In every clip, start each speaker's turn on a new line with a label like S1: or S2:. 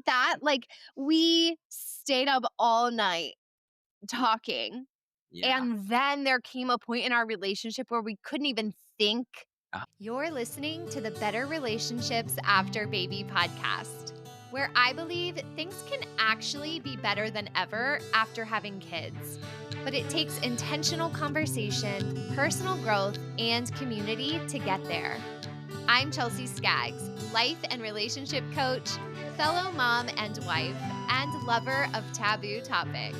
S1: that? Like, we stayed up all night talking,
S2: Yeah.
S1: and then there came a point in our relationship where we couldn't even think.
S2: Uh,
S1: You're listening to the Better Relationships After Baby podcast, where I believe things can actually be better than ever after having kids. But it takes intentional conversation, personal growth, and community to get there. I'm Chelsea Skaggs, life and relationship coach, fellow mom and wife, and lover of taboo topics.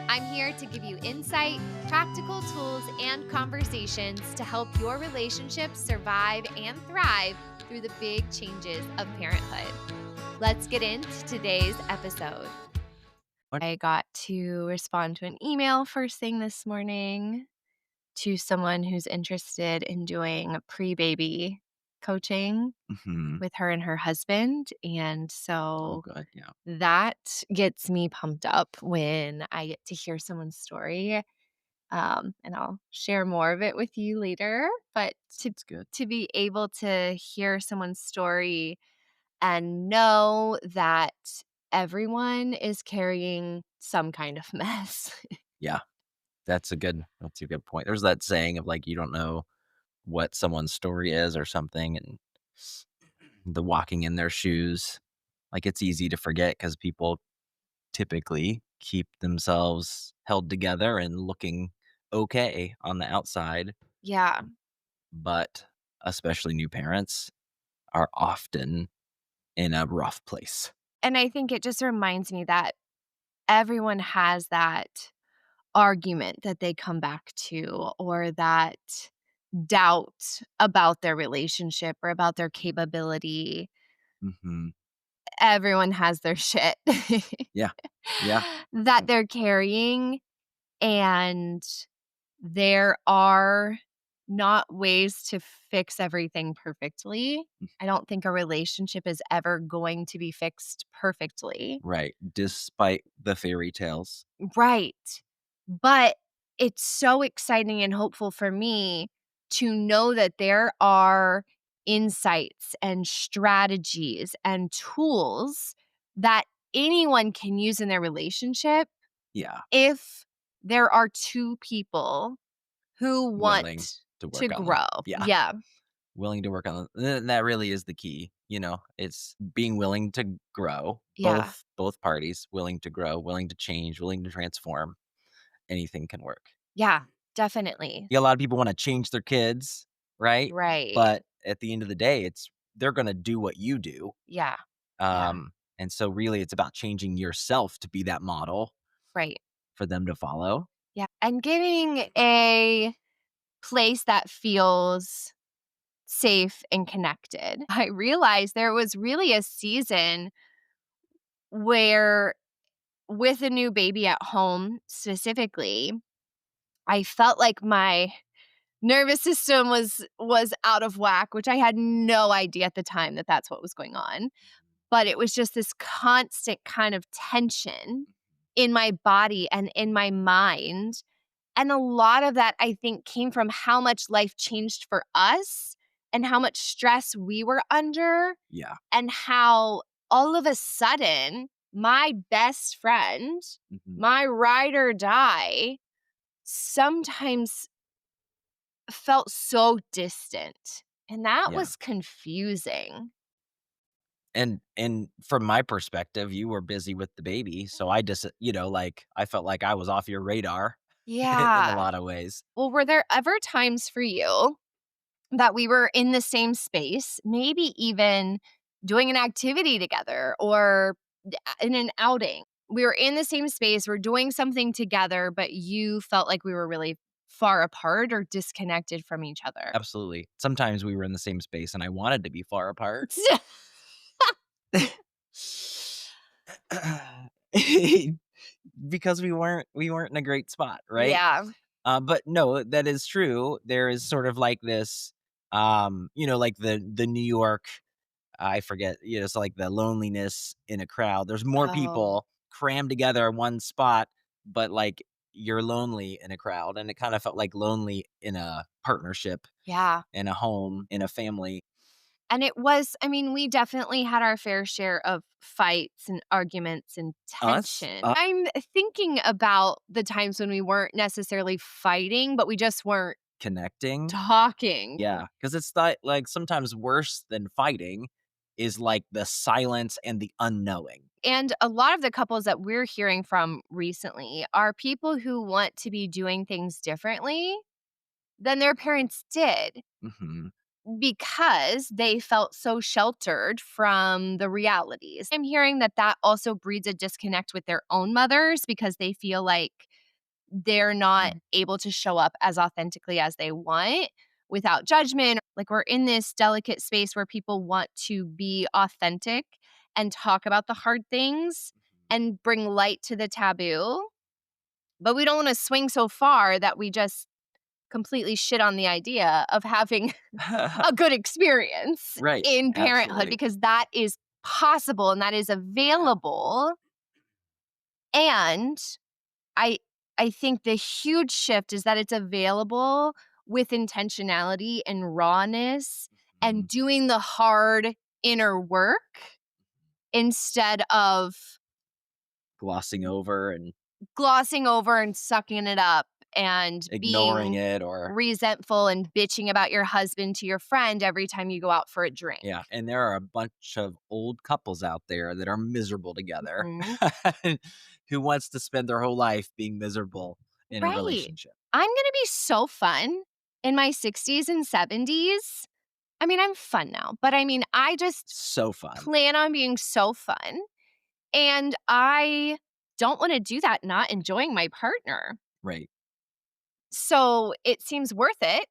S1: I'm here to give you insight, practical tools, and conversations to help your relationships survive and thrive through the big changes of parenthood. Let's get into today's episode.
S2: what?
S1: I got to respond to an email first thing this morning to someone who's interested in doing pre-baby coaching
S2: Mhm.
S1: with her and her husband. And
S2: Oh,
S1: so
S2: good. Yeah.
S1: that gets me pumped up when I get to hear someone's story. And I'll share more of it with you later. But
S2: Sounds good.
S1: to be able to hear someone's story and know that everyone is carrying some kind of mess.
S2: Yeah. That's a good point. There's that saying of like, you don't know what someone's story is or something, and the walking in their shoes. Like, it's easy to forget because people typically keep themselves held together and looking okay on the outside,
S1: Yeah.
S2: but especially new parents are often in a rough place.
S1: And I think it just reminds me that everyone has that argument that they come back to, or that doubt about their relationship or about their capability.
S2: Mhm.
S1: Everyone has their shit
S2: Yeah. Yeah.
S1: that they're carrying, and there are not ways to fix everything perfectly. I don't think a relationship is ever going to be fixed perfectly.
S2: Right, despite the fairy tales.
S1: Right. But it's so exciting and hopeful for me to know that there are insights and strategies and tools that anyone can use in their relationship
S2: Yeah,
S1: if there are two people who
S2: willing
S1: want
S2: to
S1: to
S2: work on them.
S1: grow.
S2: Yeah,
S1: Yeah.
S2: willing to work on them. And that really is the key, it's being willing to grow,
S1: Yeah.
S2: both parties willing to grow, willing to change, willing to transform. Anything can work.
S1: Yeah. Definitely.
S2: Yeah, a lot of people wanna change their kids, right?
S1: Right.
S2: But at the end of the day, they're gonna do what you do.
S1: Yeah. Yeah.
S2: And so really it's about changing yourself to be that model
S1: Right.
S2: for them to follow.
S1: Yeah. And giving a place that feels safe and connected. I realized there was really a season where, with a new baby at home specifically, I felt like my nervous system was out of whack, which I had no idea at the time that that's what was going on. But it was just this constant kind of tension in my body and in my mind. And a lot of that, I think, came from how much life changed for us and how much stress we were under,
S2: Yeah.
S1: and how all of a sudden my best friend,
S2: Mhm.
S1: my ride or die, sometimes felt so distant. And that
S2: Yeah.
S1: was confusing.
S2: And from my perspective, you were busy with the baby, so I just, like, I felt like I was off your radar in a
S1: Yeah.
S2: lot of ways.
S1: Well, were there ever times for you that we were in the same space, maybe even doing an activity together or in an outing? We were in the same space, we're doing something together, but you felt like we were really far apart or disconnected from each other.
S2: Absolutely. Sometimes we were in the same space and I wanted to be far apart. Because we weren't in a great spot, right?
S1: Yeah.
S2: But no, that is true. There is sort of like this, like the New York, I forget, it's like the loneliness in a crowd. There's more
S1: Oh,
S2: people crammed together in one spot, but like you're lonely in a crowd. And it kind of felt like lonely in a partnership,
S1: yeah.
S2: in a home, in a family.
S1: And it was, I mean, we definitely had our fair share of fights and arguments and
S2: Us?
S1: tension. I'm thinking about the times when we weren't necessarily fighting, but we just weren't
S2: Connecting?
S1: talking.
S2: Yeah, because it's not like, sometimes worse than fighting is, like, the silence and the unknowing.
S1: And a lot of the couples that we're hearing from recently are people who want to be doing things differently than their parents did
S2: Mhm.
S1: because they felt so sheltered from the realities. I'm hearing that that also breeds a disconnect with their own mothers because they feel like they're not
S2: Mm.
S1: able to show up as authentically as they want without judgment. Like, we're in this delicate space where people want to be authentic and talk about the hard things and bring light to the taboo. But we don't want to swing so far that we just completely shit on the idea of having a good experience
S2: Right,
S1: in parenthood,
S2: absolutely.
S1: because that is possible and that is available. And I I think the huge shift is that it's available with intentionality and rawness and
S2: Mhm.
S1: doing the hard inner work instead of
S2: Glossing over and
S1: glossing over and sucking it up and
S2: ignoring
S1: being
S2: it or
S1: resentful and bitching about your husband to your friend every time you go out for a drink.
S2: yeah, and there are a bunch of old couples out there that are miserable together,
S1: Mhm.
S2: who wants to spend their whole life being miserable in a
S1: Right.
S2: relationship.
S1: I'm gonna be so fun in my 60s and 70s. I mean, I'm fun now, but I mean, I just
S2: So fun.
S1: plan on being so fun, and I don't wanna do that not enjoying my partner.
S2: Right.
S1: So, it seems worth it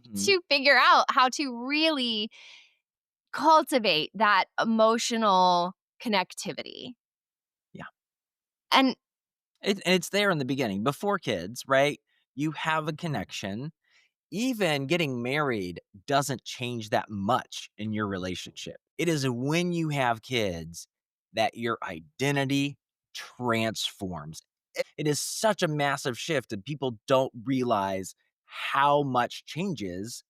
S2: Mhm.
S1: to figure out how to really cultivate that emotional connectivity.
S2: Yeah.
S1: And
S2: It's there in the beginning, before kids, right? You have a connection. Even getting married doesn't change that much in your relationship. It is when you have kids that your identity transforms. It is such a massive shift, and people don't realize how much changes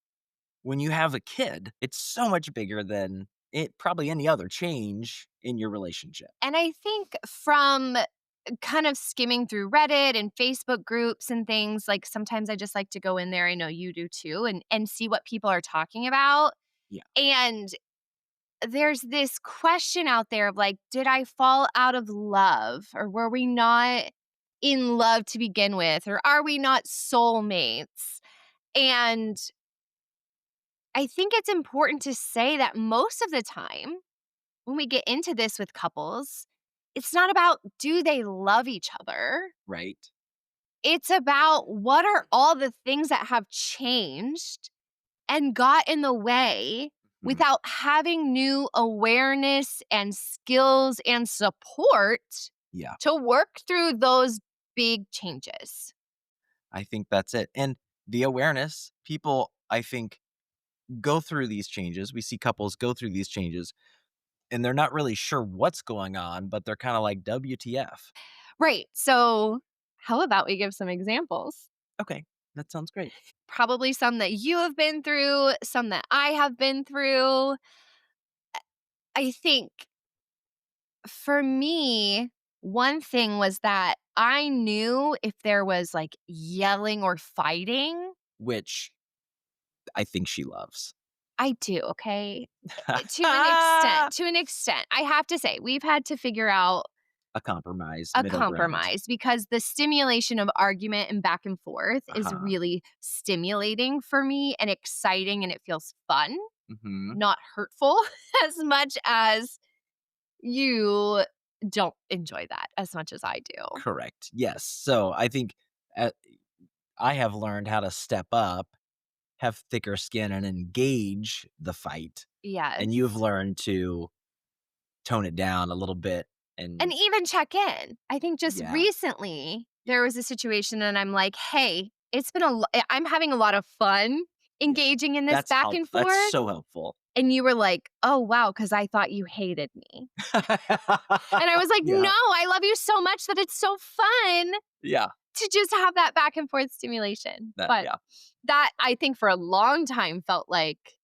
S2: when you have a kid. It's so much bigger than it probably any other change in your relationship.
S1: I think from kind of skimming through Reddit and Facebook groups and things, like, sometimes I just like to go in there, I know you do too, and see what people are talking about.
S2: Yeah.
S1: And there's this question out there of like, did I fall out of love, or were we not in love to begin with, or are we not soulmates? And I think it's important to say that most of the time when we get into this with couples, it's not about do they love each other?
S2: Right.
S1: It's about what are all the things that have changed and got in the way
S2: Mhm.
S1: without having new awareness and skills and support
S2: Yeah.
S1: to work through those big changes.
S2: I think that's it. And the awareness, people, I think, go through these changes. We see couples go through these changes and they're not really sure what's going on, but they're kind of like, WTF?
S1: Right. So, how about we give some examples?
S2: Okay. That sounds great.
S1: Probably some that you have been through, some that I have been through. I think for me, one thing was that I knew if there was like yelling or fighting.
S2: Which I think she loves.
S1: I do, okay? To an extent, to an extent. I have to say, we've had to figure out
S2: A compromise,
S1: a
S2: middle ground.
S1: compromise because the stimulation of argument and back and forth is
S2: Uh-huh.
S1: really stimulating for me and exciting, and it feels fun,
S2: Mhm.
S1: not hurtful as much as you don't enjoy that as much as I do.
S2: Correct. Yes. So I think uh, I have learned how to step up, have thicker skin, and engage the fight. And you've
S1: Yes.
S2: learned to tone it down a little bit.
S1: And
S2: And
S1: even check in. I think just
S2: yeah,
S1: recently, there was a situation and I'm like, "Hey, it's been I'm having a lot of fun
S2: yeah,
S1: engaging in this
S2: that's
S1: back
S2: help.
S1: and
S2: That's
S1: forth."
S2: so helpful.
S1: And you were like, "Oh, wow, because I thought you hated me." And I was like, "No,
S2: Yeah.
S1: I love you so much that it's so fun
S2: Yeah.
S1: to just have that back and forth stimulation."
S2: That
S1: But
S2: yeah.
S1: that, I think, for a long time felt like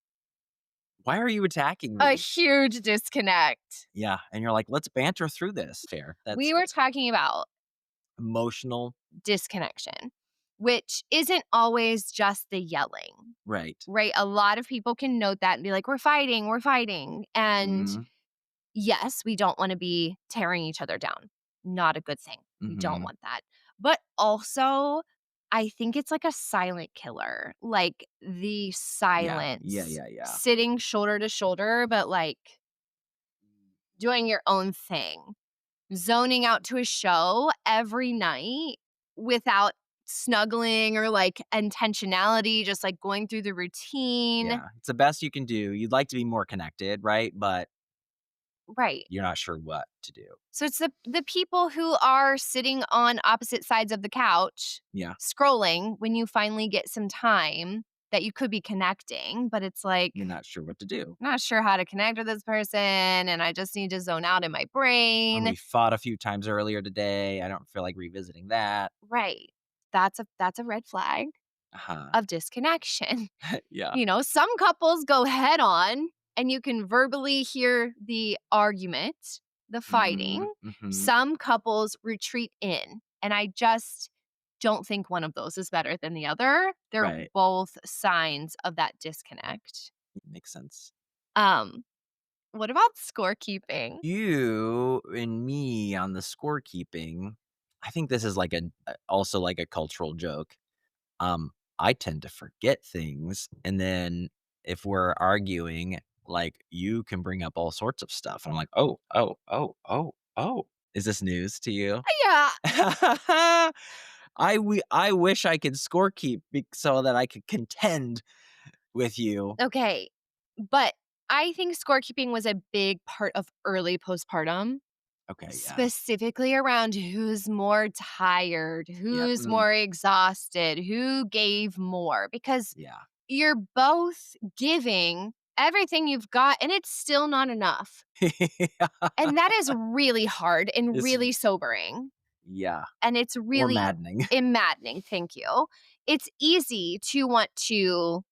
S2: Why are you attacking
S1: A
S2: me?
S1: huge disconnect.
S2: Yeah, and you're like, "Let's banter through this." Fair. That's
S1: We were talking about
S2: emotional.
S1: disconnection, which isn't always just the yelling,
S2: Right.
S1: right? A lot of people can note that and be like, we're fighting, we're fighting. And
S2: Mhm,
S1: yes, we don't want to be tearing each other down. Not a good thing. We don't
S2: mhm.
S1: want that. But also, I think it's like a silent killer, like the
S2: Yeah,
S1: silence,
S2: yeah.
S1: sitting shoulder to shoulder, but like doing your own thing, zoning out to a show every night without snuggling or like intentionality, just like going through the routine.
S2: Yeah, it's the best you can do. You'd like to be more connected, right? But
S1: Right.
S2: you're not sure what to do.
S1: So it's the people who are sitting on opposite sides of the couch
S2: Yeah,
S1: scrolling when you finally get some time that you could be connecting, but it's like,
S2: you're not sure what to do.
S1: not sure how to connect with this person and I just need to zone out in my
S2: Or
S1: brain.
S2: we fought a few times earlier today. I don't feel like revisiting that.
S1: Right. That's a red flag
S2: Uh-huh.
S1: of disconnection.
S2: Yeah.
S1: You know, some couples go head on and you can verbally hear the argument, the
S2: Mhm,
S1: fighting.
S2: mhm.
S1: Some couples retreat in. And I just don't think one of those is better than the other. They're
S2: Right.
S1: both signs of that disconnect.
S2: Makes sense.
S1: Um, what about scorekeeping?
S2: You and me on the scorekeeping, I think this is like also like a cultural joke. I tend to forget things, and then if we're arguing, like, you can bring up all sorts of stuff, and I'm like, "Oh, oh, oh, oh, oh." Is this news to you?
S1: Yeah.
S2: I wish I could scorekeep so that I could contend with you.
S1: Okay. But I think scorekeeping was a big part of early postpartum.
S2: Okay, yeah.
S1: Specifically around who's more tired,
S2: Yep,
S1: who's more exhausted, who gave more, because
S2: yeah.
S1: you're both giving everything you've got and it's still not enough. And that is really hard and
S2: This
S1: really sobering.
S2: yeah,
S1: And it's
S2: or
S1: really
S2: maddening.
S1: maddening. Thank you. It's easy to want to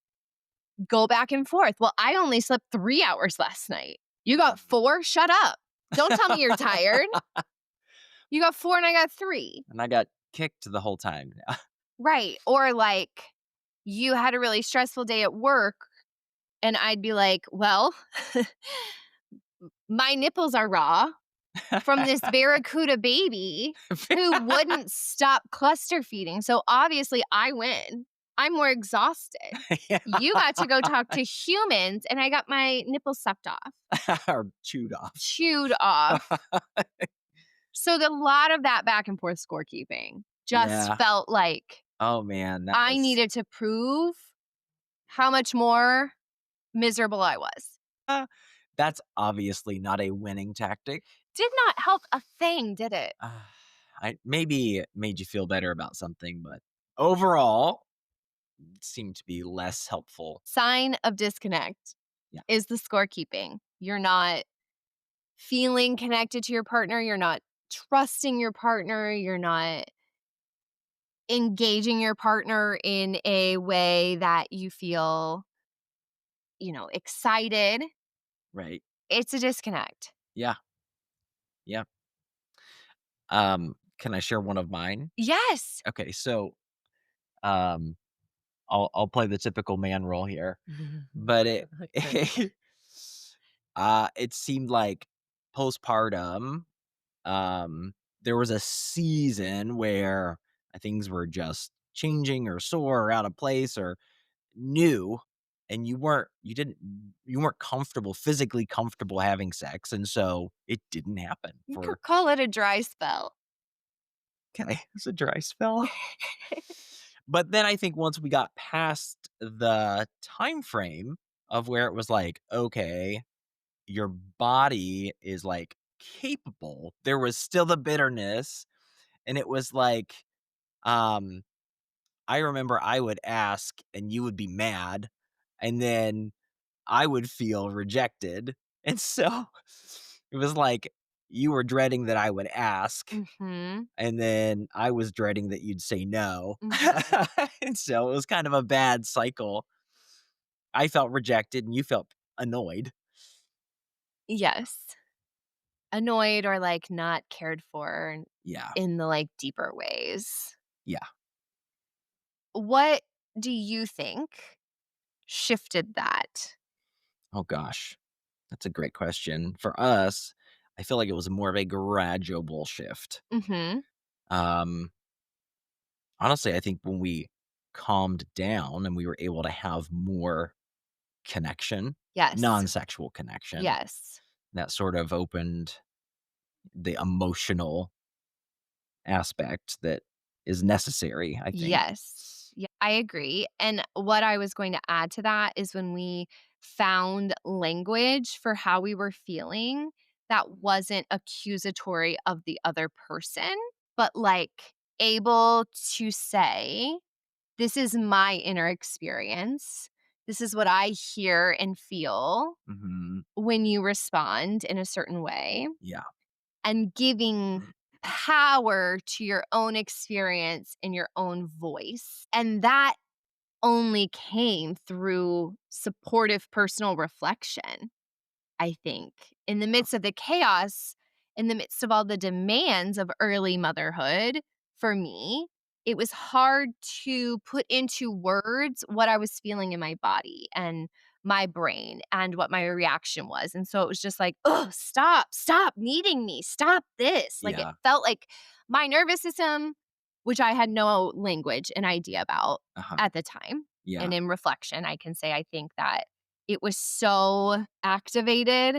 S1: go back and forth. Well, I only slept 3 hours last night. You got four? Shut up. Don't tell me you're tired. You got four and I got three.
S2: And I got kicked the whole time.
S1: Right. Or like you had a really stressful day at work and I'd be like, well, my nipples are raw from this barracuda baby who wouldn't stop cluster feeding. So obviously I win. I'm more exhausted.
S2: Yeah.
S1: You got to go talk to humans and I got my nipples sucked off,
S2: Or chewed off.
S1: chewed off. So a lot of that back and forth scorekeeping just
S2: Yeah.
S1: felt like
S2: Oh, man, that
S1: I
S2: was
S1: needed to prove how much more miserable I was.
S2: that's obviously not a winning tactic.
S1: Did not help a thing, did it?
S2: I maybe it made you feel better about something, but overall, it seemed to be less helpful.
S1: Sign of disconnect
S2: Yeah,
S1: is the scorekeeping. You're not feeling connected to your partner. You're not trusting your partner. You're not engaging your partner in a way that you feel, excited.
S2: right.
S1: It's a disconnect.
S2: Yeah, yeah. Can I share one of mine?
S1: Yes.
S2: Okay, so, um, I'll play the typical man role here, but
S1: Okay.
S2: it seemed like postpartum, um, there was a season where things were just changing or sore or out of place or new, and you weren't comfortable, physically comfortable having sex, and so it didn't happen
S1: You
S2: for
S1: could call it a dry spell.
S2: okay, it's a dry spell. But then I think once we got past the time frame of where it was like, okay, your body is like capable, there was still the bitterness, and it was like, um, I remember I would ask and you would be mad, and then I would feel rejected. And so it was like you were dreading that I would ask,
S1: Mhm.
S2: and then I was dreading that you'd say no.
S1: Mhm.
S2: And so it was kind of a bad cycle. I felt rejected and you felt annoyed.
S1: Yes. Annoyed or, like, not cared for
S2: Yeah.
S1: in the, like, deeper ways.
S2: Yeah.
S1: What do you think shifted that?
S2: Oh gosh. That's a great question. For us, I feel like it was more of a gradual shift.
S1: Mhm.
S2: Um, Honestly, I think when we calmed down and we were able to have more connection,
S1: Yes.
S2: non-sexual connection,
S1: Yes.
S2: that sort of opened the emotional aspect that is necessary, I think.
S1: Yes. Yeah, I agree, and what I was going to add to that is when we found language for how we were feeling that wasn't accusatory of the other person, but, like, able to say, "This is my inner experience. This is what I hear and feel
S2: Mhm.
S1: when you respond in a certain way,"
S2: Yeah.
S1: and giving power to your own experience in your own voice. And that only came through supportive personal reflection. I think, in the midst of the chaos, in the midst of all the demands of early motherhood, for me, it was hard to put into words what I was feeling in my body and my brain and what my reaction was. And so it was just like, oh, stop needing me, stop this. Like it
S2: Yeah.
S1: felt like my nervous system, which I had no language and idea about
S2: Uh-huh.
S1: at the time.
S2: Yeah.
S1: And in reflection, I can say I think that it was so activated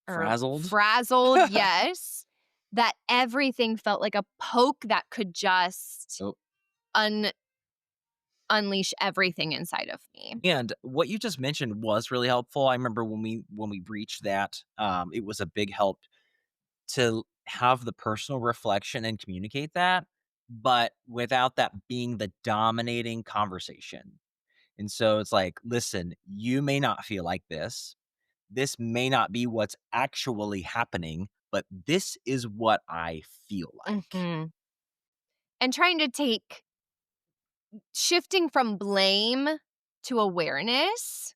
S1: or
S2: Frazzled?
S1: frazzled, yes, that everything felt like a poke that could just
S2: Oh,
S1: un unleash everything inside of me.
S2: and what you just mentioned was really helpful. I remember when we reached that, it was a big help to have the personal reflection and communicate that, but without that being the dominating conversation. And so it's like, listen, you may not feel like this. This may not be what's actually happening, but this is what I feel like.
S1: Mhm. And trying to take shifting from blame to awareness.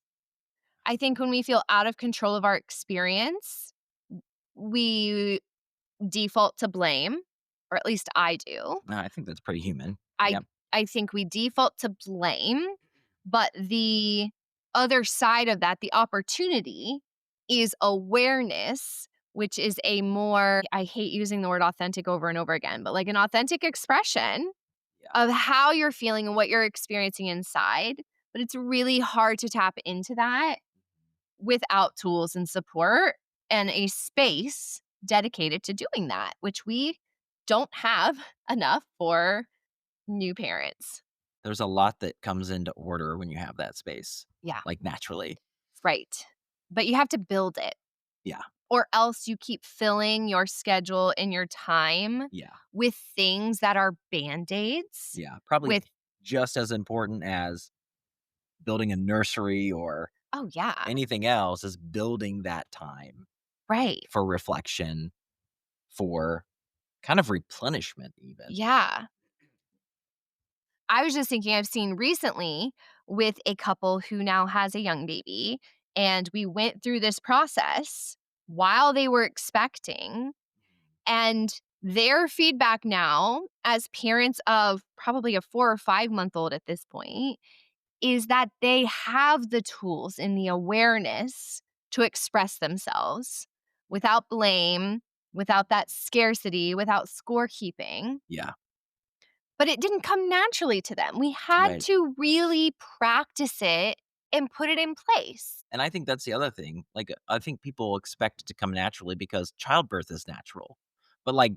S1: I think when we feel out of control of our experience, we default to blame, or at least I do.
S2: I think that's pretty human.
S1: I
S2: Yep.
S1: I think we default to blame, but the other side of that, the opportunity is awareness, which is a more I hate using the word authentic over and over again, but like an authentic expression
S2: Yeah.
S1: of how you're feeling and what you're experiencing inside. But it's really hard to tap into that without tools and support and a space dedicated to doing that, which we don't have enough for new parents.
S2: There's a lot that comes into order when you have that space,
S1: Yeah,
S2: like naturally.
S1: right. But you have to build it,
S2: Yeah.
S1: or else you keep filling your schedule and your time
S2: Yeah.
S1: with things that are band-aids,
S2: Yeah. Probably
S1: with
S2: just as important as building a nursery or
S1: oh, yeah,
S2: anything else is building that time
S1: right.
S2: for reflection, for kind of replenishment even.
S1: Yeah. I was just thinking I've seen recently with a couple who now has a young baby, and we went through this process while they were expecting, and their feedback now as parents of probably a 4 or 5-month-old at this point is that they have the tools and the awareness to express themselves without blame, without that scarcity, without scorekeeping.
S2: Yeah.
S1: But it didn't come naturally to them. We had
S2: Right.
S1: to really practice it and put it in place.
S2: And I think that's the other thing. Like, I think people expect it to come naturally because childbirth is natural. But, like,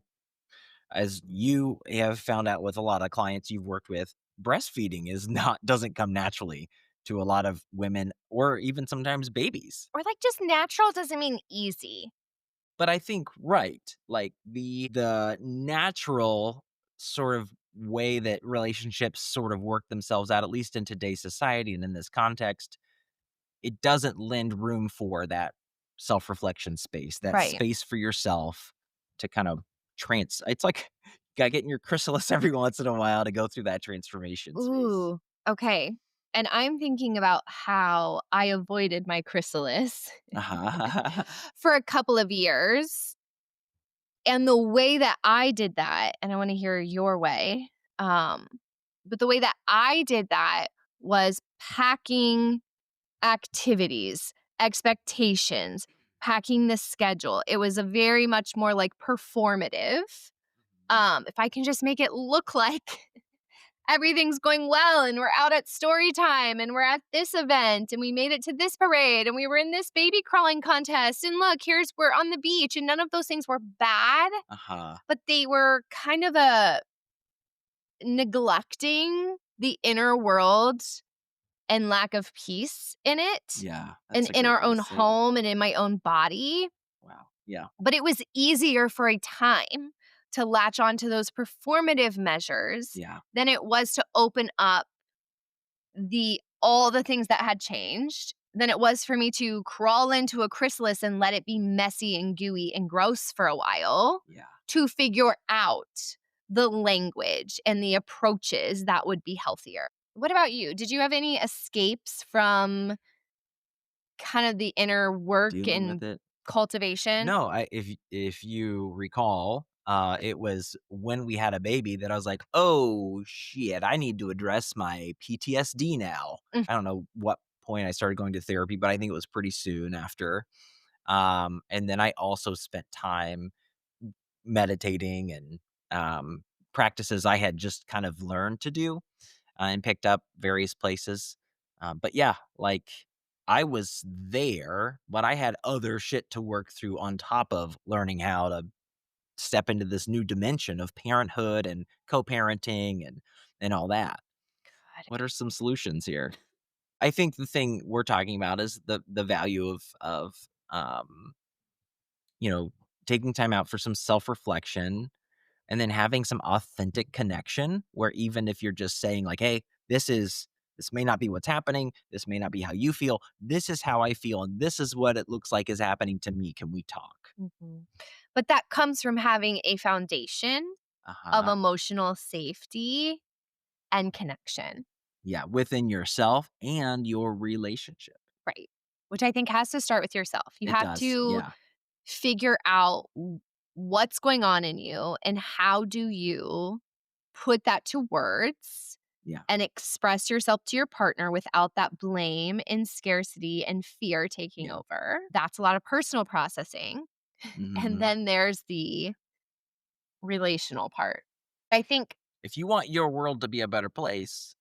S2: as you have found out with a lot of clients you've worked with, breastfeeding is not, doesn't come naturally to a lot of women or even sometimes babies.
S1: Or like just natural doesn't mean easy.
S2: But I think, right, like the natural sort of way that relationships sort of work themselves out, at least in today's society and in this context, it doesn't lend room for that self-reflection space, that
S1: Right.
S2: space for yourself to kind of it's like you gotta get in your chrysalis every once in a while to go through that transformation space.
S1: Ooh, okay. And I'm thinking about how I avoided my chrysalis
S2: Uh-huh.
S1: for a couple of years. And the way that I did that, and I want to hear your way, um, but the way that I did that was packing activities, expectations, packing the schedule. It was a very much more like performative. If I can just make it look like everything's going well and we're out at story time and we're at this event and we made it to this parade and we were in this baby crawling contest and look, here's we're on the beach, and none of those things were bad,
S2: Uh-huh.
S1: but they were kind of a neglecting the inner world and lack of peace in it
S2: Yeah,
S1: and
S2: that's a
S1: in
S2: great
S1: our
S2: way to
S1: own
S2: say it.
S1: home and in my own body.
S2: Wow. Yeah.
S1: But it was easier for a time to latch onto those performative measures
S2: Yeah.
S1: than it was to open up the all the things that had changed than it was for me to crawl into a chrysalis and let it be messy and gooey and gross for a while
S2: Yeah.
S1: to figure out the language and the approaches that would be healthier. What about you? Did you have any escapes from kind of the inner work
S2: Dealing with
S1: and
S2: it.
S1: cultivation?
S2: No, if you recall, it was when we had a baby that I was like, "Oh, shit, I need to address my PTSD now."
S1: Mm,
S2: I don't know what point I started going to therapy, but I think it was pretty soon after. And then I also spent time meditating and, practices I had just kind of learned to do, and picked up various places. But yeah, like I was there, but I had other shit to work through on top of learning how to step into this new dimension of parenthood and co-parenting and all that.
S1: God.
S2: What are some solutions here? I think the thing we're talking about is the value of um, you know, taking time out for some self-reflection and then having some authentic connection where even if you're just saying like, "Hey, this may not be what's happening. This may not be how you feel. This is how I feel, and this is what it looks like is happening to me. Can we talk?"
S1: Mhm. But that comes from having a foundation of
S2: Uh-huh.
S1: emotional safety and connection,
S2: Yeah, within yourself and your relationship.
S1: right? Which I think has to start with yourself. You
S2: It
S1: have
S2: does.
S1: to
S2: Yeah.
S1: figure out what's going on in you and how do you put that to words
S2: Yeah.
S1: and express yourself to your partner without that blame and scarcity and fear taking
S2: Yeah.
S1: over. That's a lot of personal processing. And
S2: Mhm.
S1: then there's the relational part. I think,
S2: If you want your world to be a better place,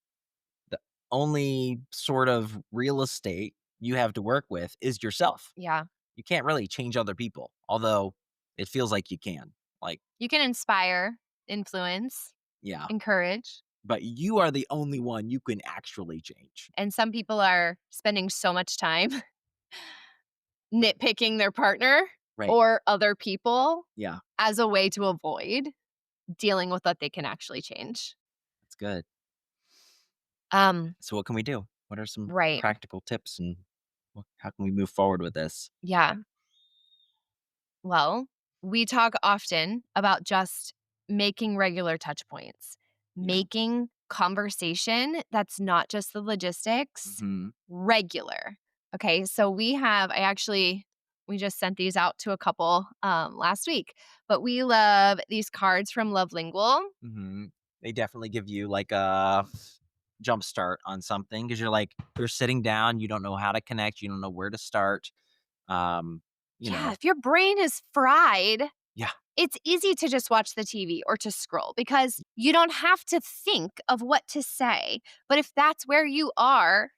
S2: the only sort of real estate you have to work with is yourself.
S1: yeah,
S2: You can't really change other people, although it feels like you can. Like,
S1: you can inspire, influence,
S2: yeah,
S1: encourage.
S2: but you are the only one you can actually change.
S1: And some people are spending so much time nitpicking their partner
S2: Right.
S1: or other people
S2: Yeah,
S1: as a way to avoid dealing with what they can actually change.
S2: that's good.
S1: Um,
S2: So what can we do? What are some
S1: right.
S2: practical tips and how can we move forward with this?
S1: Yeah. Well, we talk often about just making regular touch points,
S2: Yeah.
S1: making conversation that's not just the logistics
S2: Mhm.
S1: regular. Okay. So we just sent these out to a couple last week, but we love these cards from Love Lingual.
S2: Mhm. They definitely give you like a jump start on something because you're sitting down, you don't know how to connect, you don't know where to start. Um, you
S1: Yeah.
S2: know,
S1: If your brain is fried,
S2: yeah,
S1: it's easy to just watch the TV or to scroll because you don't have to think of what to say. But if that's where you are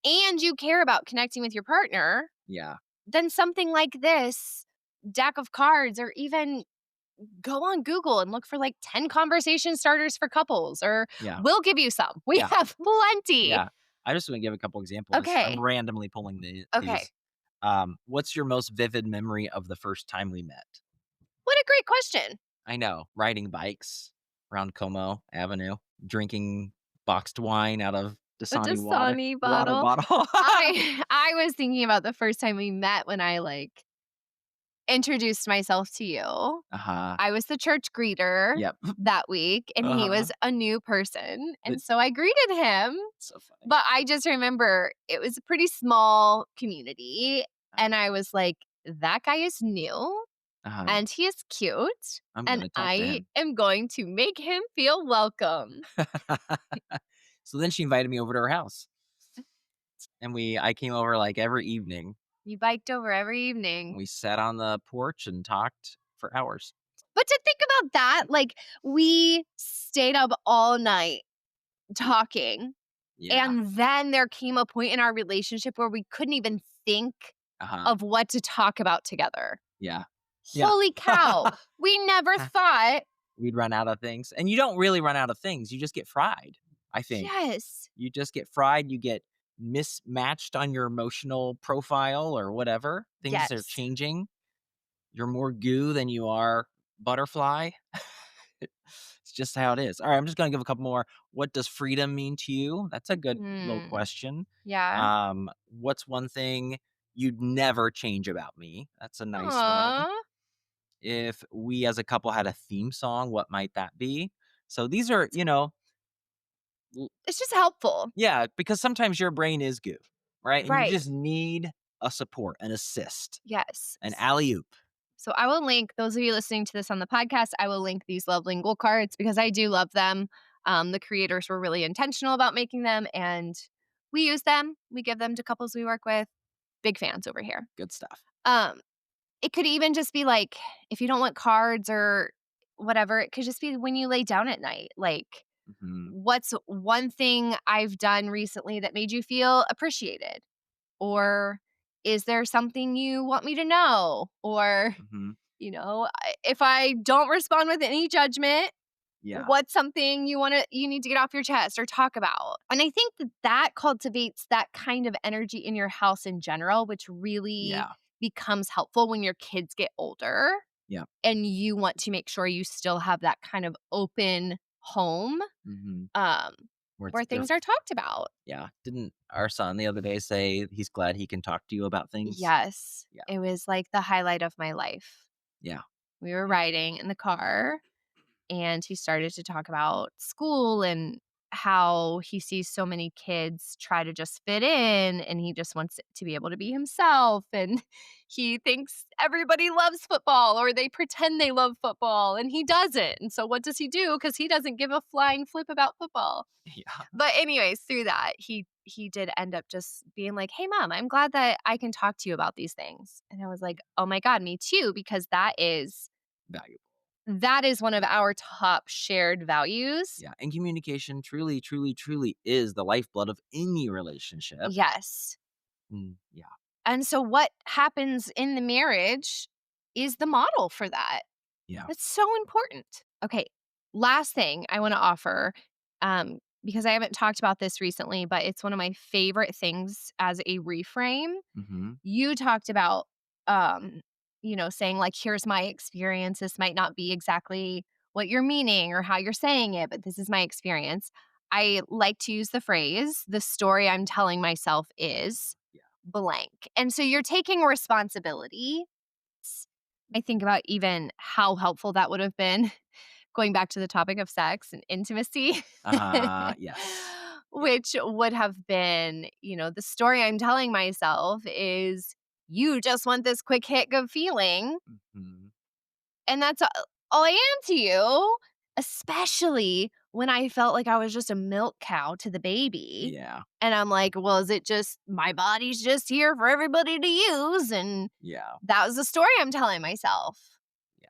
S1: and you care about connecting with your partner,
S2: yeah,
S1: then something like this deck of cards, or even go on Google and look for like 10 conversation starters for couples, or
S2: yeah,
S1: we'll give you some. We
S2: yeah.
S1: have plenty.
S2: Yeah. I just want to give a couple examples. I'm
S1: Okay.
S2: randomly pulling
S1: Okay.
S2: these. What's your most vivid memory of the first time we met?
S1: What a great question.
S2: I know, riding bikes around Como Avenue, drinking boxed wine out of
S1: A
S2: Dasani
S1: Dasani
S2: water,
S1: bottle.
S2: bottle.
S1: I was thinking about the first time we met when I like introduced myself to you.
S2: Uh-huh.
S1: I was the church greeter
S2: Yep.
S1: that week, and he
S2: Uh-huh.
S1: was a new person,
S2: But
S1: and so I greeted him,
S2: so funny.
S1: but I just remember it was a pretty small community, and I was like, "That guy is new,
S2: Uh-huh.
S1: and he is cute,
S2: I'm
S1: and
S2: gonna talk to
S1: I
S2: him.
S1: am going to make him feel welcome."
S2: So then she invited me over to her house, and I came over, like, every evening.
S1: You biked over every evening.
S2: We sat on the porch and talked for hours.
S1: But to think about that, like, we stayed up all night talking,
S2: Yeah.
S1: and then there came a point in our relationship where we couldn't even think
S2: Uh-huh.
S1: of what to talk about together.
S2: Yeah. Yeah.
S1: Holy cow. We never thought.
S2: We'd run out of things, and you don't really run out of things, you just get fried, I think.
S1: Yes.
S2: You just get fried, you get mismatched on your emotional profile or whatever. Things are
S1: Yes.
S2: changing. You're more goo than you are butterfly. It's just how it is. All right, I'm just gonna give a couple more. What does freedom mean to you? That's a good little
S1: Hmm.
S2: question.
S1: Yeah.
S2: What's one thing you'd never change about me? That's a nice one.
S1: Aw.
S2: If we as a couple had a theme song, what might that be? So these are, l-
S1: It's just helpful.
S2: yeah, because sometimes your brain is goo, right? And you
S1: Right.
S2: just need a support, an assist,
S1: Yes.
S2: an alley oop.
S1: So I will link those of you listening to this on the podcast, I will link these love lingual cards because I do love them. The creators were really intentional about making them, and we use them. We give them to couples we work with. Big fans over here.
S2: Good stuff.
S1: Um, it could even just be like, if you don't want cards or whatever, it could just be when you lay down at night. Like,
S2: Hmm.
S1: what's one thing I've done recently that made you feel appreciated? Or is there something you want me to know? Or,
S2: Hmm.
S1: if I don't respond with any judgment,
S2: Yeah.
S1: what's something you need to get off your chest or talk about? And I think that cultivates that kind of energy in your house in general, which really
S2: Yeah.
S1: becomes helpful when your kids get older
S2: Yeah.
S1: and you want to make sure you still have that kind of open home,
S2: Hmm.
S1: um,
S2: Where
S1: where things are talked about.
S2: yeah. Didn't our son the other day say he's glad he can talk to you about things?
S1: Yes,
S2: Yeah.
S1: it was like the highlight of my life.
S2: Yeah.
S1: We were
S2: Yeah.
S1: riding in the car and he started to talk about school and how he sees so many kids try to just fit in and he just wants to be able to be himself and he thinks everybody loves football or they pretend they love football and he doesn't. And so what does he do? Because he doesn't give a flying flip about football.
S2: Yeah.
S1: But anyways, through that, he did end up just being like, "Hey mom, I'm glad that I can talk to you about these things." And I was like, "Oh my god, me too," because
S2: Valuable.
S1: that is one of our top shared values.
S2: Yeah. And communication truly, truly, truly is the lifeblood of any relationship.
S1: Yes.
S2: Yeah.
S1: And so what happens in the marriage is the model for that.
S2: Yeah.
S1: That's so important. Okay, last thing I wanna offer, because I haven't talked about this recently, but it's one of my favorite things as a reframe.
S2: Hmm.
S1: You talked about, um, saying, like, "Here's my experience. This might not be exactly what you're meaning or how you're saying it, but this is my experience." I like to use the phrase, "The story I'm telling myself is
S2: Yeah.
S1: blank." And so you're taking responsibility. I think about even how helpful that would have been going back to the topic of sex and intimacy,
S2: Yes. Yeah.
S1: which would have been, the story I'm telling myself is you just want this quick hit good feeling.
S2: Hmm.
S1: And that's all I am to you, especially when I felt like I was just a milk cow to the baby.
S2: Yeah.
S1: And I'm like, well, is it just my body's just here for everybody to use? And
S2: Yeah.
S1: that was the story I'm telling myself.
S2: Yeah.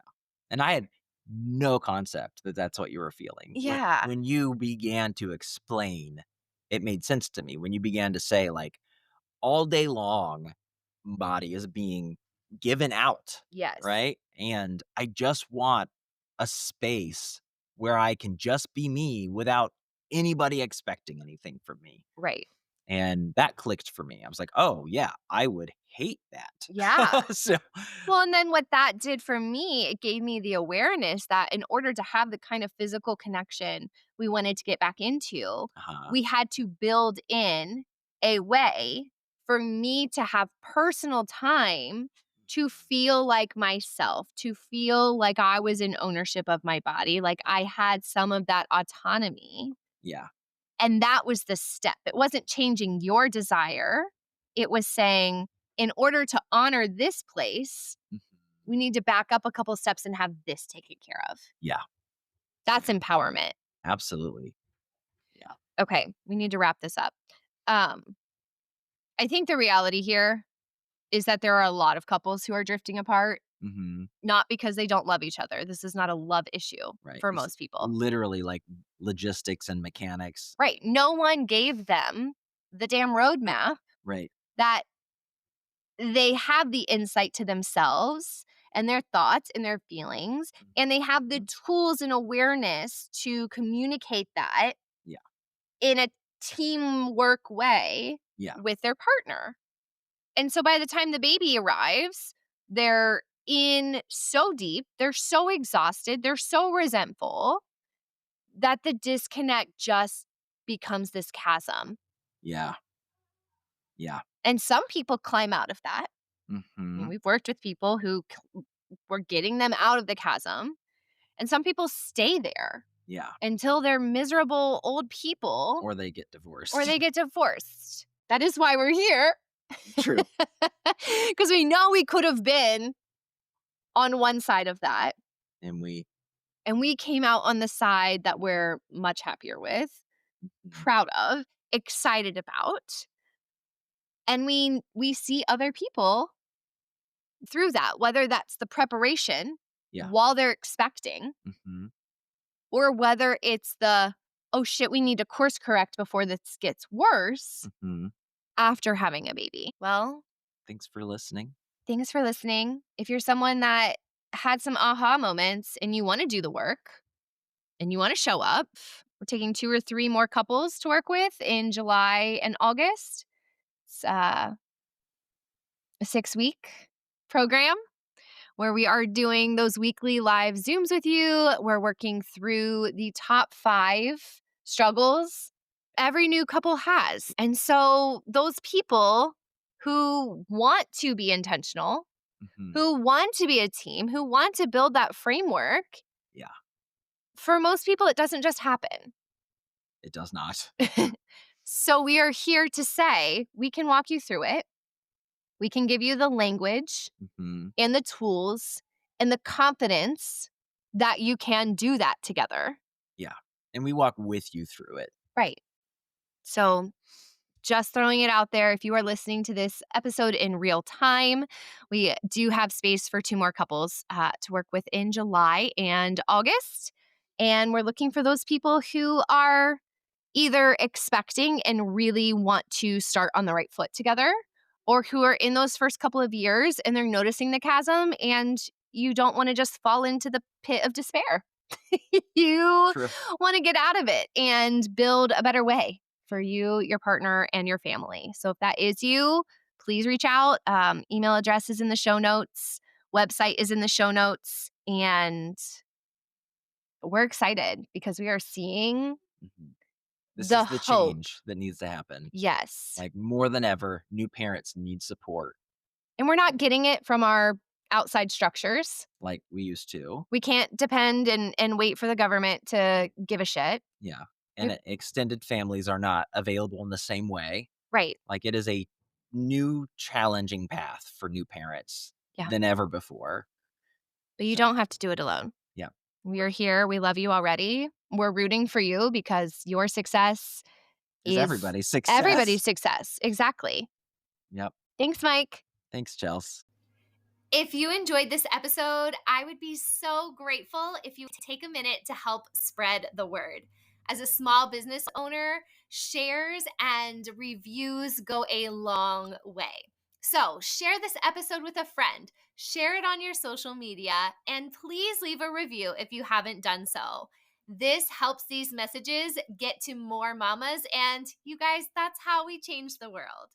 S2: And I had no concept that that's what you were feeling.
S1: Yeah.
S2: When you began to explain, it made sense to me. When you began to say, like, all day long, body is being given out,
S1: Yes.
S2: right? And I just want a space where I can just be me without anybody expecting anything from me.
S1: Right.
S2: And that clicked for me. I was like, oh, yeah, I would hate
S1: Yeah.
S2: that. So,
S1: Well, and then what that did for me, it gave me the awareness that in order to have the kind of physical connection we wanted to get back into,
S2: uh,
S1: we had to build in a way for me to have personal time to feel like myself, to feel like I was in ownership of my body, like I had some of that autonomy.
S2: Yeah.
S1: And that was the step. It wasn't changing your desire. It was saying, in order to honor this place,
S2: Mhm.
S1: we need to back up a couple steps and have this taken care of.
S2: Yeah.
S1: That's empowerment.
S2: Absolutely. Yeah.
S1: Okay, we need to wrap this up. Um, I think the reality here is that there are a lot of couples who are drifting apart,
S2: Mhm.
S1: not because they don't love each other. This is not a love issue
S2: Right.
S1: for
S2: It's
S1: most people.
S2: literally like logistics and mechanics.
S1: Right. No one gave them the damn roadmap
S2: Right.
S1: that they have the insight to themselves and their thoughts and their feelings, and they have the
S2: Mhm.
S1: tools and awareness to communicate that
S2: Yeah.
S1: in a teamwork way
S2: Yeah.
S1: with their partner. And so by the time the baby arrives, they're in so deep, they're so exhausted, they're so resentful that the disconnect just becomes this chasm.
S2: Yeah. Yeah.
S1: And some people climb out of that. I mean,
S2: Mhm.
S1: we've worked with people who were getting them out of the chasm, and some people stay there
S2: Yeah.
S1: until they're miserable old people
S2: Or they get
S1: or
S2: divorced.
S1: they get divorced. That is why we're here.
S2: True.
S1: Because we know we could have been on one side of that,
S2: And we
S1: and we came out on the side that we're much happier with,
S2: Mhm.
S1: proud of, excited about. And we see other people through that, whether that's the preparation
S2: Yeah.
S1: while they're expecting,
S2: Mhm.
S1: or whether it's the, oh shit, we need to course correct before this gets worse
S2: Mhm.
S1: after having a baby. Well,
S2: Thanks for listening.
S1: thanks for listening. If you're someone that had some aha moments and you want to do the work and you want to show up, we're taking 2 or 3 more couples to work with in July and August. It's a 6-week program where we are doing those weekly live Zooms with you. We're working through the top 5 struggles every new couple has. And so, those people who want to be intentional,
S2: Mhm.
S1: who want to be a team, who want to build that framework,
S2: Yeah.
S1: for most people, it doesn't just happen.
S2: It does not.
S1: So, we are here to say we can walk you through it. We can give you the language
S2: Mhm.
S1: and the tools and the confidence that you can do that together.
S2: Yeah. And we walk with you through it.
S1: Right. So, just throwing it out there, if you are listening to this episode in real time, we do have space for 2 more couples to work with in July and August. And we're looking for those people who are either expecting and really want to start on the right foot together, or who are in those first couple of years and they're noticing the chasm and you don't want to just fall into the pit of despair. You
S2: True.
S1: want to get out of it and build a better way for you, your partner, and your family. So if that is you, please reach out. Email address is in the show notes, website is in the show notes, and we're excited because we are seeing
S2: Mhm. This
S1: the
S2: is the
S1: hope.
S2: change that needs to happen.
S1: Yes.
S2: Like more than ever, new parents need support
S1: And we're not getting it from our outside structures.
S2: like we used to.
S1: We can't depend and wait for the government to give a shit.
S2: Yeah.
S1: We
S2: And extended families are not available in the same way.
S1: Right.
S2: Like it is a new challenging path for new parents
S1: Yeah.
S2: than ever before.
S1: But you
S2: So,
S1: don't have to do it alone.
S2: yeah.
S1: We are here. We love you already. We're rooting for you because your success
S2: Is
S1: is
S2: everybody's
S1: everybody's
S2: success.
S1: success. Exactly.
S2: Yep.
S1: Thanks, Mike.
S2: Thanks, Chels.
S1: If you enjoyed this episode, I would be so grateful if you take a minute to help spread the word. As a small business owner, shares and reviews go a long way. So, share this episode with a friend, share it on your social media, and please leave a review if you haven't done so. This helps these messages get to more mamas, and you guys, that's how we change the world.